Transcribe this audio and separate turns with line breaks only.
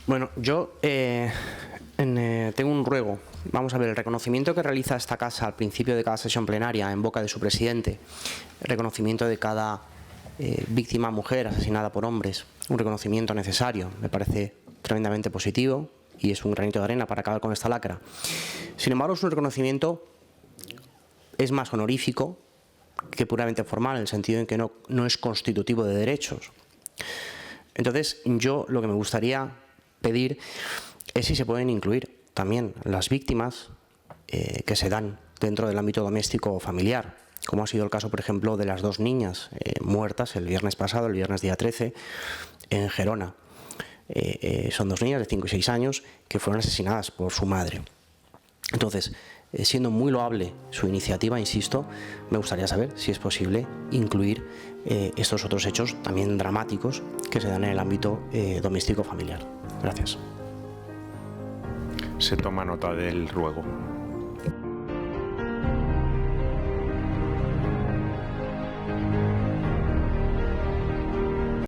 Bueno, yo tengo un ruego. Vamos a ver, el reconocimiento que realiza esta casa al principio de cada sesión plenaria en boca de su presidente, el reconocimiento de cada víctima mujer asesinada por hombres, un reconocimiento necesario, me parece tremendamente positivo y es un granito de arena para acabar con esta lacra. Sin embargo, es un reconocimiento es más honorífico que puramente formal, en el sentido en que no es constitutivo de derechos. Entonces, yo lo que me gustaría pedir es si se pueden incluir también las víctimas que se dan dentro del ámbito doméstico o familiar, como ha sido el caso, por ejemplo, de las dos niñas muertas el viernes pasado, el viernes día 13, en Gerona. Son dos niñas de 5 y 6 años que fueron asesinadas por su madre. Entonces, siendo muy loable su iniciativa, insisto, me gustaría saber si es posible incluir estos otros hechos también dramáticos que se dan en el ámbito doméstico familiar. Gracias.
Se toma nota del ruego.